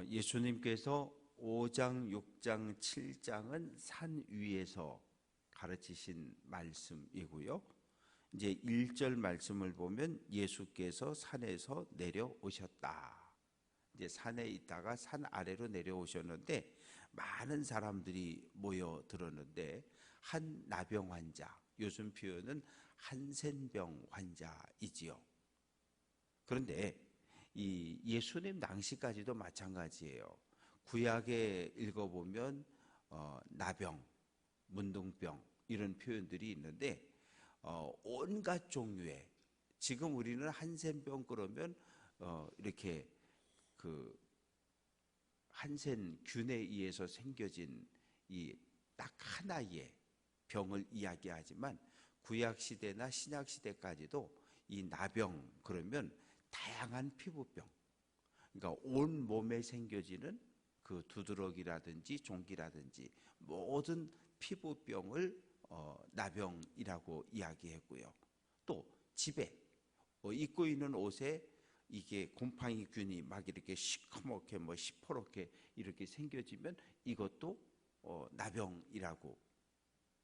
예수님께서 5장, 6장, 7장은 산 위에서 가르치신 말씀이고요. 이제 1절 말씀을 보면 예수께서 산에서 내려오셨다. 이제 산에 있다가 산 아래로 내려오셨는데 많은 사람들이 모여들었는데 한 나병 환자, 요즘 표현은 한센병 환자이지요. 그런데 이 예수님 당시까지도 마찬가지예요. 구약에 읽어보면 나병, 문둥병 이런 표현들이 있는데 온갖 종류의, 지금 우리는 한센병 그러면 이렇게 그 한센균에 의해서 생겨진 이 딱 하나의 병을 이야기하지만 구약 시대나 신약 시대까지도 이 나병 그러면 다양한 피부병, 그러니까 온 몸에 생겨지는 그 두드러기라든지 종기라든지 모든 피부병을 나병이라고 이야기했고요. 또 집에 입고 있는 옷에 이게 곰팡이균이 막 이렇게 시커멓게 시퍼렇게 이렇게 생겨지면 이것도 나병이라고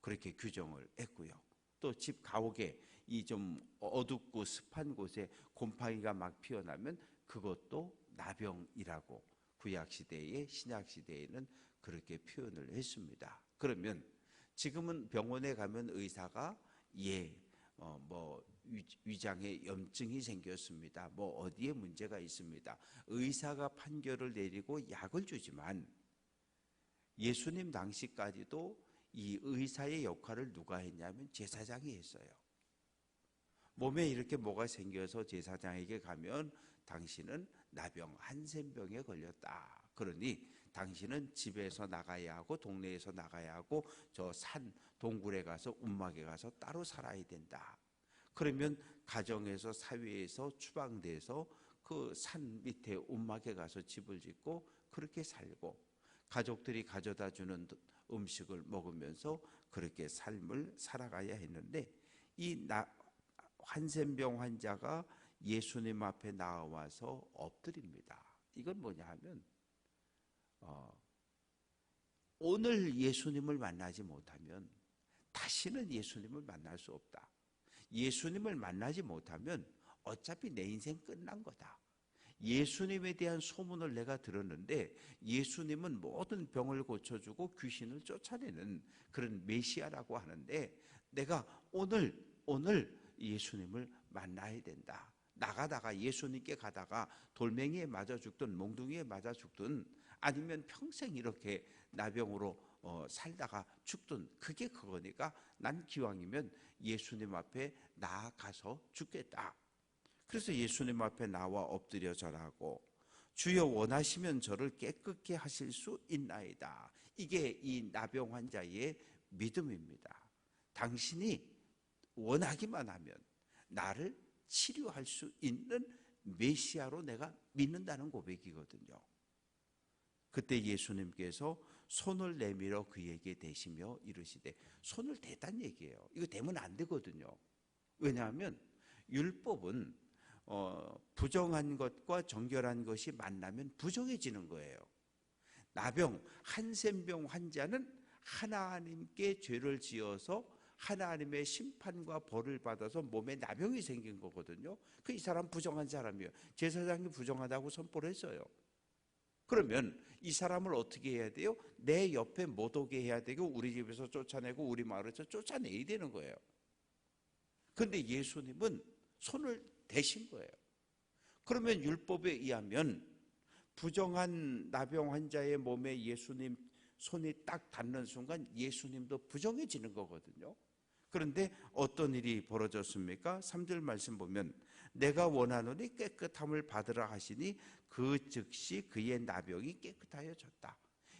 그렇게 규정을 했고요. 또 집 가옥에 이 좀 어둡고 습한 곳에 곰팡이가 막 피어나면 그것도 나병이라고 구약 시대에 신약 시대에는 그렇게 표현을 했습니다. 그러면 지금은 병원에 가면 의사가 위장에 염증이 생겼습니다. 어디에 문제가 있습니다. 의사가 판결을 내리고 약을 주지만 예수님 당시까지도 이 의사의 역할을 누가 했냐면 제사장이 했어요. 몸에 이렇게 뭐가 생겨서 제사장에게 가면 당신은 나병, 한센병에 걸렸다. 그러니 당신은 집에서 나가야 하고 동네에서 나가야 하고 저 산 동굴에 가서 움막에 가서 따로 살아야 된다. 그러면 가정에서 사회에서 추방돼서 그 산 밑에 움막에 가서 집을 짓고 그렇게 살고 가족들이 가져다 주는 음식을 먹으면서 그렇게 삶을 살아가야 했는데 이 한센병 환자가 예수님 앞에 나와서 엎드립니다. 이건 뭐냐 하면 오늘 예수님을 만나지 못하면 다시는 예수님을 만날 수 없다. 예수님을 만나지 못하면 어차피 내 인생 끝난 거다. 예수님에 대한 소문을 내가 들었는데 예수님은 모든 병을 고쳐주고 귀신을 쫓아내는 그런 메시아라고 하는데 내가 오늘 예수님을 만나야 된다. 나가다가 예수님께 가다가 돌멩이에 맞아 죽든 몽둥이에 맞아 죽든 아니면 평생 이렇게 나병으로 살다가 죽든 그게 그거니까 난 기왕이면 예수님 앞에 나아가서 죽겠다. 그래서 예수님 앞에 나와 엎드려 절하고 주여 원하시면 저를 깨끗게 하실 수 있나이다. 이게 이 나병 환자의 믿음입니다. 당신이 원하기만 하면 나를 치료할 수 있는 메시아로 내가 믿는다는 고백이거든요. 그때 예수님께서 손을 내밀어 그에게 대시며 이르시되, 손을 대단 얘기예요. 이거 대면 안 되거든요. 왜냐하면 율법은 부정한 것과 정결한 것이 만나면 부정해지는 거예요. 나병, 한센병 환자는 하나님께 죄를 지어서 하나님의 심판과 벌을 받아서 몸에 나병이 생긴 거거든요. 이 사람 부정한 사람이에요. 제사장이 부정하다고 선포를 했어요. 그러면 이 사람을 어떻게 해야 돼요? 내 옆에 못 오게 해야 되고 우리 집에서 쫓아내고 우리 마을에서 쫓아내야 되는 거예요. 그런데 예수님은 손을 대신 거예요. 그러면 율법에 의하면 부정한 나병 환자의 몸에 예수님 손이 딱 닿는 순간 예수님도 부정해지는 거거든요. 그런데 어떤 일이 벌어졌습니까? 3절 말씀 보면 내가 원하노니 깨끗함을 받으라 하시니 그 즉시 그의 나병이 깨끗하여졌다.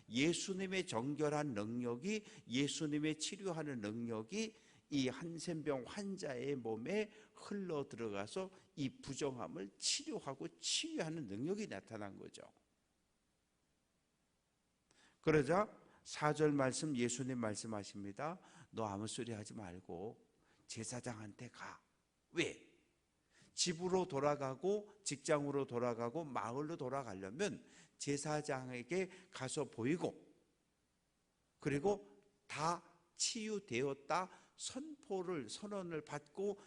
예수님의 정결한 능력이, 예수님의 치료하는 능력이 이 한센병 환자의 몸에 흘러 들어가서 이 부정함을 치료하고 치유하는 능력이 나타난 거죠. 그러자 4절 말씀 예수님 말씀하십니다. 너 아무 소리 하지 말고 제사장한테 가. 왜? 집으로 돌아가고 직장으로 돌아가고 마을로 돌아가려면 제사장에게 가서 보이고, 그리고 다 치유되었다 선언을 받고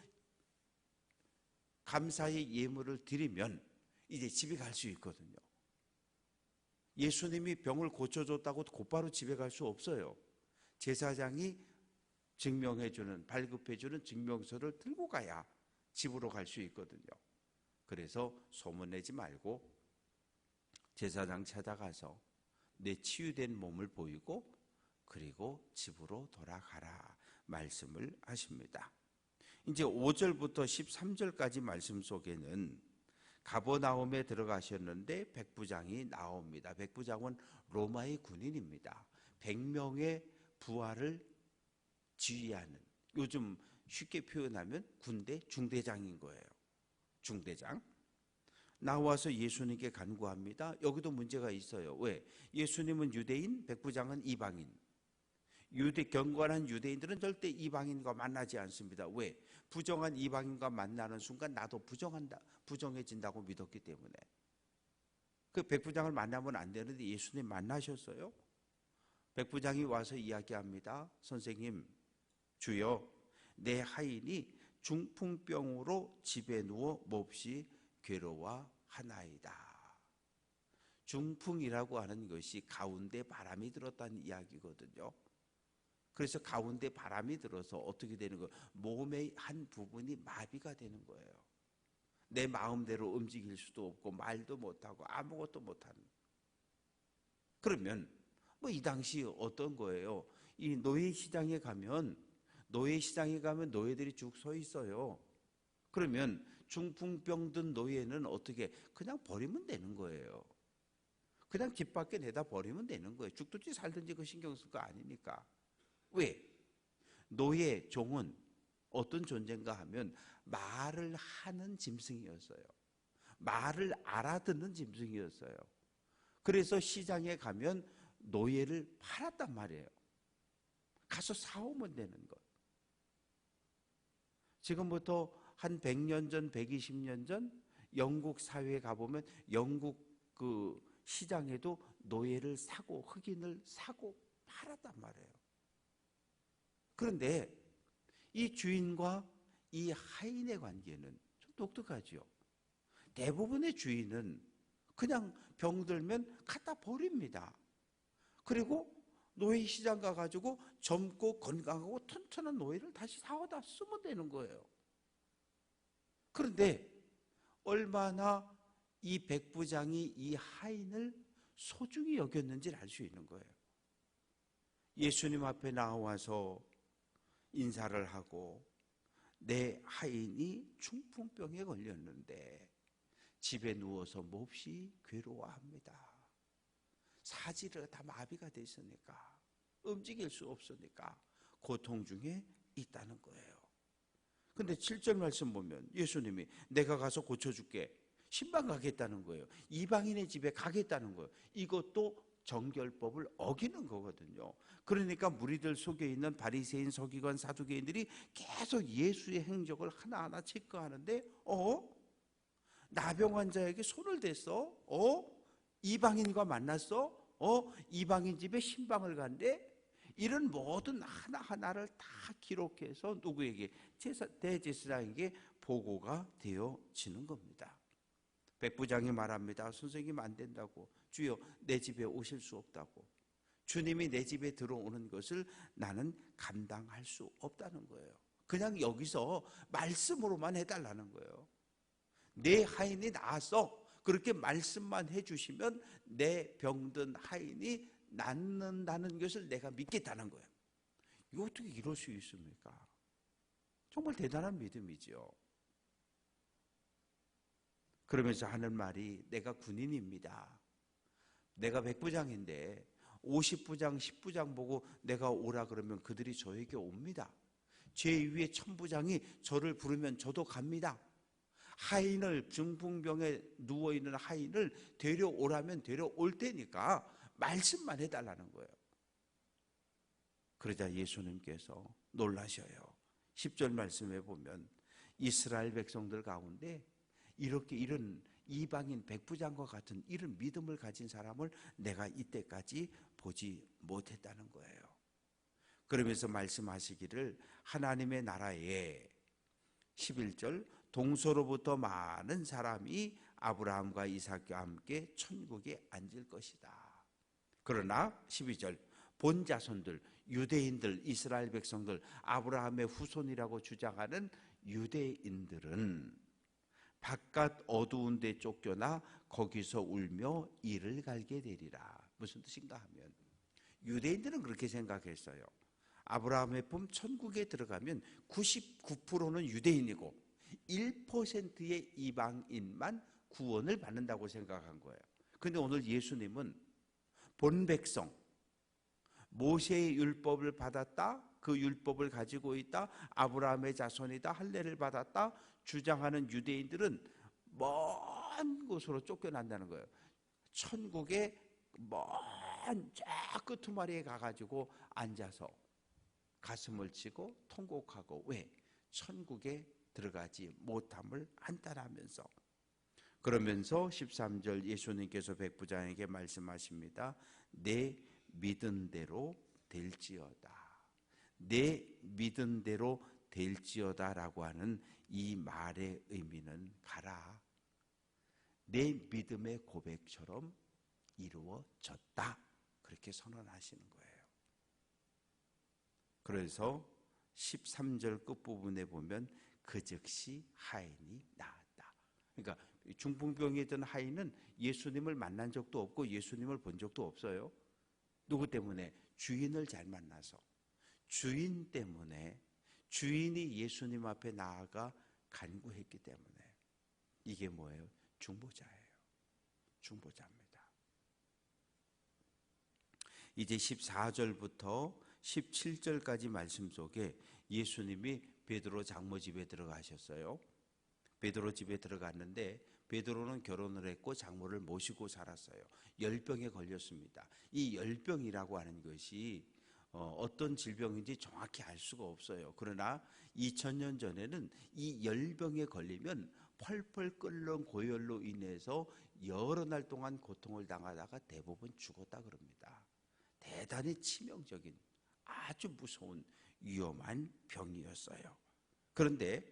감사의 예물을 드리면 이제 집에 갈 수 있거든요. 예수님이 병을 고쳐줬다고 곧바로 집에 갈 수 없어요. 제사장이 증명해주는, 발급해주는 증명서를 들고 가야 집으로 갈 수 있거든요. 그래서 소문내지 말고 제사장 찾아가서 내 치유된 몸을 보이고 그리고 집으로 돌아가라 말씀을 하십니다. 이제 5절부터 13절까지 말씀 속에는 가버나움에 들어가셨는데 백부장이 나옵니다. 백부장은 로마의 군인입니다. 100명의 부하를 지휘하는, 요즘 쉽게 표현하면 군대 중대장인 거예요. 중대장. 나와서 예수님께 간구합니다. 여기도 문제가 있어요. 왜? 예수님은 유대인, 백부장은 이방인. 경건한 유대인들은 절대 이방인과 만나지 않습니다. 왜? 부정한 이방인과 만나는 순간 나도 부정해진다고 믿었기 때문에. 그 백부장을 만나면 안 되는데 예수님 만나셨어요. 백부장이 와서 이야기합니다. 선생님, 주여, 내 하인이 중풍병으로 집에 누워 몹시 괴로워하나이다. 중풍이라고 하는 것이 가운데 바람이 들었다는 이야기거든요. 그래서 가운데 바람이 들어서 어떻게 되는 거예요? 몸의 한 부분이 마비가 되는 거예요. 내 마음대로 움직일 수도 없고 말도 못하고 아무것도 못하는. 그러면 뭐 이 당시 어떤 거예요? 이 노예시장에 가면 노예들이 쭉 서 있어요. 그러면 중풍병 든 노예는 어떻게 그냥 버리면 되는 거예요. 그냥 집 밖에 내다 버리면 되는 거예요. 죽든지 살든지 그 신경 쓸 거 아니니까. 왜? 노예, 종은 어떤 존재인가 하면 말을 하는 짐승이었어요. 말을 알아듣는 짐승이었어요. 그래서 시장에 가면 노예를 팔았단 말이에요. 가서 사오면 되는 것. 지금부터 한 100년 전, 120년 전 영국 사회에 가보면 영국 그 시장에도 노예를 사고 흑인을 사고 팔았단 말이에요. 그런데 이 주인과 이 하인의 관계는 좀 독특하죠. 대부분의 주인은 그냥 병들면 갖다 버립니다. 그리고 노예시장 가가지고 젊고 건강하고 튼튼한 노예를 다시 사와다 쓰면 되는 거예요. 그런데 얼마나 이 백부장이 이 하인을 소중히 여겼는지를 알 수 있는 거예요. 예수님 앞에 나와서 인사를 하고 내 하인이 중풍병에 걸렸는데 집에 누워서 몹시 괴로워합니다. 사지가 다 마비가 돼 있으니까 움직일 수 없으니까 고통 중에 있다는 거예요. 근데 7절 말씀 보면 예수님이 내가 가서 고쳐줄게, 신방 가겠다는 거예요. 이방인의 집에 가겠다는 거예요. 이것도 정결법을 어기는 거거든요. 그러니까 무리들 속에 있는 바리새인, 서기관, 사두개인들이 계속 예수의 행적을 하나하나 체크하는데 나병 환자에게 손을 댔어? 이방인과 만났어? 이방인 집에 신방을 간대? 이런 모든 하나하나를 다 기록해서 누구에게? 대제사장에게 보고가 되어지는 겁니다. 백부장이 말합니다. 선생님 안 된다고. 주여, 내 집에 오실 수 없다고. 주님이 내 집에 들어오는 것을 나는 감당할 수 없다는 거예요. 그냥 여기서 말씀으로만 해달라는 거예요. 내 하인이 나았어. 그렇게 말씀만 해주시면 내 병든 하인이 낫는다는 것을 내가 믿겠다는 거예요. 이거 어떻게 이럴 수 있습니까? 정말 대단한 믿음이죠. 그러면서 하는 말이 내가 군인입니다. 내가 백부장인데 50부장, 10부장 보고 내가 오라 그러면 그들이 저에게 옵니다. 제 위에 천부장이 저를 부르면 저도 갑니다. 하인을, 중풍병에 누워있는 하인을 데려오라면 데려올 테니까 말씀만 해달라는 거예요. 그러자 예수님께서 놀라셔요. 10절 말씀에 보면 이스라엘 백성들 가운데 이런 이방인 백부장과 같은 이런 믿음을 가진 사람을 내가 이때까지 보지 못했다는 거예요. 그러면서 말씀하시기를 하나님의 나라에 11절 동서로부터 많은 사람이 아브라함과 이삭과 함께 천국에 앉을 것이다. 그러나 12절 본 자손들, 유대인들, 이스라엘 백성들, 아브라함의 후손이라고 주장하는 유대인들은 바깥 어두운 데 쫓겨나 거기서 울며 이를 갈게 되리라. 무슨 뜻인가 하면 유대인들은 그렇게 생각했어요. 아브라함의 품 천국에 들어가면 99%는 유대인이고 1%의 이방인만 구원을 받는다고 생각한 거예요. 그런데 오늘 예수님은 본 백성, 모세의 율법을 받았다, 그 율법을 가지고 있다, 아브라함의 자손이다, 할례를 받았다 주장하는 유대인들은 먼 곳으로 쫓겨난다는 거예요. 천국의 먼 저 끄트머리에 가가지고 앉아서 가슴을 치고 통곡하고, 왜? 천국에 들어가지 못함을 한탄하면서. 그러면서 13절 예수님께서 백부장에게 말씀하십니다. 내 믿은 대로 될지어다. 내 믿은 대로 될지어다 라고 하는 이 말의 의미는 가라, 내 믿음의 고백처럼 이루어졌다, 그렇게 선언하시는 거예요. 그래서 13절 끝부분에 보면 그 즉시 하인이 나았다. 그러니까 중풍병에 있던 하인은 예수님을 만난 적도 없고 예수님을 본 적도 없어요. 누구 때문에? 주인을 잘 만나서. 주인 때문에, 주인이 예수님 앞에 나아가 간구했기 때문에. 이게 뭐예요? 중보자예요. 중보자입니다. 이제 14절부터 17절까지 말씀 속에 예수님이 베드로 장모 집에 들어가셨어요. 베드로 집에 들어갔는데 베드로는 결혼을 했고 장모를 모시고 살았어요. 열병에 걸렸습니다. 이 열병이라고 하는 것이 어떤 질병인지 정확히 알 수가 없어요. 그러나 2000년 전에는 이 열병에 걸리면 펄펄 끓는 고열로 인해서 여러 날 동안 고통을 당하다가 대부분 죽었다 그럽니다. 대단히 치명적인, 아주 무서운 위험한 병이었어요. 그런데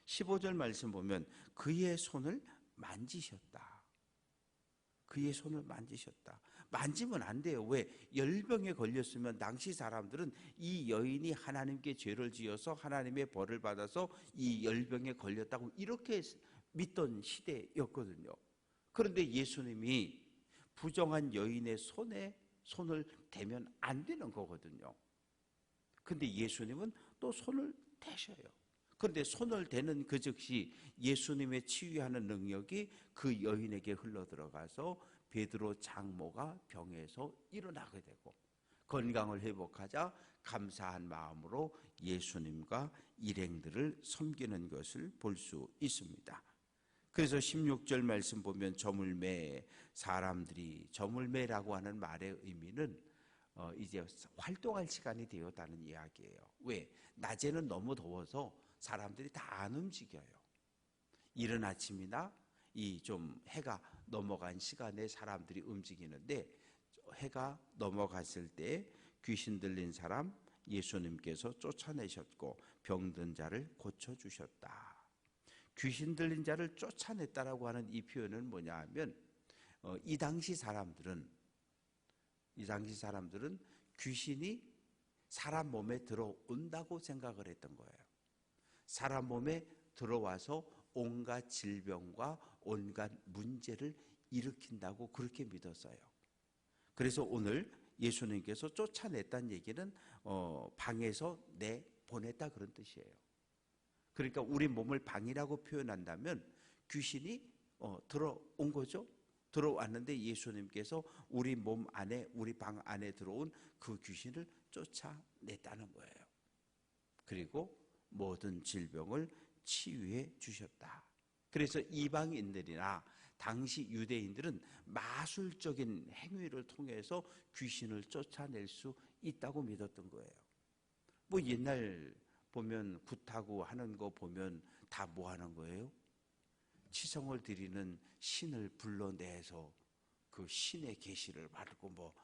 15절 말씀 보면 그의 손을 만지셨다. 그의 손을 만지셨다. 만지면 안 돼요. 왜? 열병에 걸렸으면 당시 사람들은 이 여인이 하나님께 죄를 지어서 하나님의 벌을 받아서 이 열병에 걸렸다고 이렇게 믿던 시대였거든요. 그런데 예수님이 부정한 여인의 손을 대면 안 되는 거거든요. 근데 예수님은 또 손을 대셔요. 그런데 손을 대는 그 즉시 예수님의 치유하는 능력이 그 여인에게 흘러들어가서 베드로 장모가 병에서 일어나게 되고 건강을 회복하자 감사한 마음으로 예수님과 일행들을 섬기는 것을 볼 수 있습니다. 그래서 16절 말씀 보면 저물매라고 하는 말의 의미는 이제 활동할 시간이 되었다는 이야기예요. 왜? 낮에는 너무 더워서 사람들이 다 안 움직여요. 이른 아침이나 이 좀 해가 넘어간 시간에 사람들이 움직이는데 해가 넘어갔을 때 귀신 들린 사람 예수님께서 쫓아내셨고 병든 자를 고쳐주셨다. 귀신 들린 자를 쫓아냈다라고 하는 이 표현은 뭐냐 하면 이 당시 사람들은 귀신이 사람 몸에 들어온다고 생각을 했던 거예요. 사람 몸에 들어와서 온갖 질병과 온갖 문제를 일으킨다고 그렇게 믿었어요. 그래서 오늘 예수님께서 쫓아냈다는 얘기는 방에서 내보냈다 그런 뜻이에요. 그러니까 우리 몸을 방이라고 표현한다면 귀신이 들어온 거죠. 들어왔는데 예수님께서 우리 몸 안에, 우리 방 안에 들어온 그 귀신을 쫓아냈다는 거예요. 그리고 모든 질병을 치유해 주셨다. 그래서 이방인들이나 당시 유대인들은 마술적인 행위를 통해서 귀신을 쫓아낼 수 있다고 믿었던 거예요. 뭐 옛날 보면 굿하고 하는 거 보면 다 뭐 하는 거예요? 치성을 드리는 신을 불러내서 그 신의 계시를 받고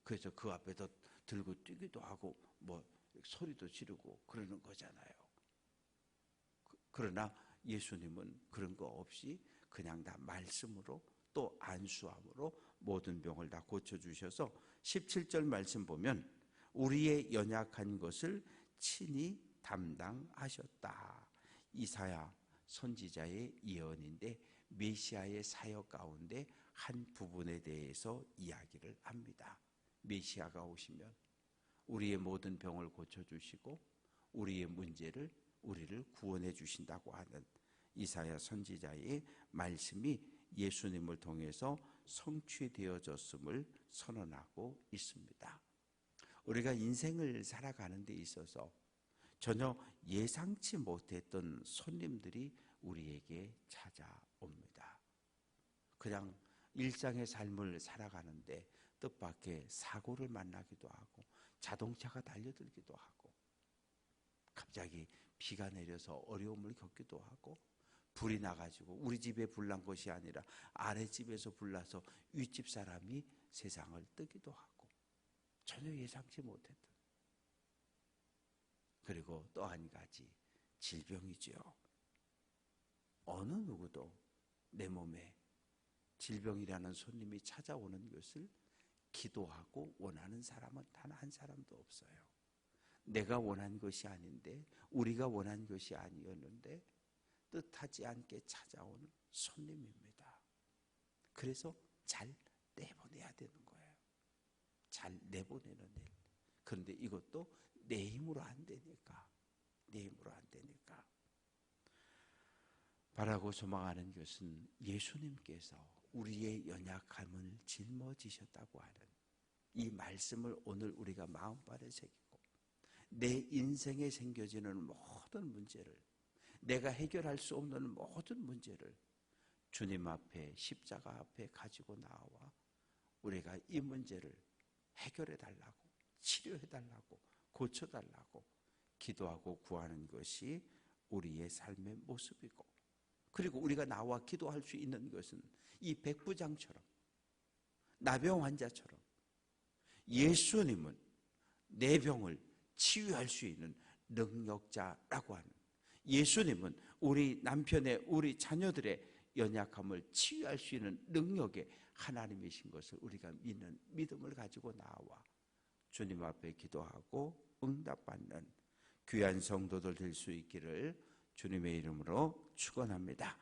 그래서 그 앞에서 들고 뛰기도 하고 소리도 지르고 그러는 거잖아요. 그러나 예수님은 그런 거 없이 그냥 다 말씀으로 또 안수함으로 모든 병을 다 고쳐주셔서 17절 말씀 보면 우리의 연약한 것을 친히 담당하셨다. 이사야 선지자의 예언인데 메시아의 사역 가운데 한 부분에 대해서 이야기를 합니다. 메시아가 오시면 우리의 모든 병을 고쳐주시고 우리의 문제를 우리를 구원해 주신다고 하는 이사야 선지자의 말씀이 예수님을 통해서 성취되어졌음을 선언하고 있습니다. 우리가 인생을 살아가는 데 있어서 전혀 예상치 못했던 손님들이 우리에게 찾아옵니다. 그냥 일상의 삶을 살아가는데 뜻밖의 사고를 만나기도 하고 자동차가 달려들기도 하고 갑자기 비가 내려서 어려움을 겪기도 하고 불이 나가지고 우리 집에 불난 것이 아니라 아랫집에서 불나서 윗집 사람이 세상을 뜨기도 하고 전혀 예상치 못했던, 그리고 또 한 가지 질병이죠. 어느 누구도 내 몸에 질병이라는 손님이 찾아오는 것을 기도하고 원하는 사람은 단 한 사람도 없어요. 내가 원한 것이 아닌데, 우리가 원한 것이 아니었는데 뜻하지 않게 찾아오는 손님입니다. 그래서 잘 내보내야 되는 거예요. 잘 내보내는 일. 그런데 이것도 내 힘으로 안 되니까, 바라고 소망하는 것은 예수님께서 우리의 연약함을 짊어지셨다고 하는 이 말씀을 오늘 우리가 마음발에 새기고 내 인생에 생겨지는 모든 문제를, 내가 해결할 수 없는 모든 문제를 주님 앞에, 십자가 앞에 가지고 나와 우리가 이 문제를 해결해 달라고, 치료해 달라고, 고쳐 달라고 기도하고 구하는 것이 우리의 삶의 모습이고, 그리고 우리가 나와 기도할 수 있는 것은 이 백부장처럼, 나병 환자처럼 예수님은 내 병을 치유할 수 있는 능력자라고 하는, 예수님은 우리 남편의, 우리 자녀들의 연약함을 치유할 수 있는 능력의 하나님이신 것을 우리가 믿는 믿음을 가지고 나와 주님 앞에 기도하고 응답받는 귀한 성도들 될 수 있기를 주님의 이름으로 축원합니다.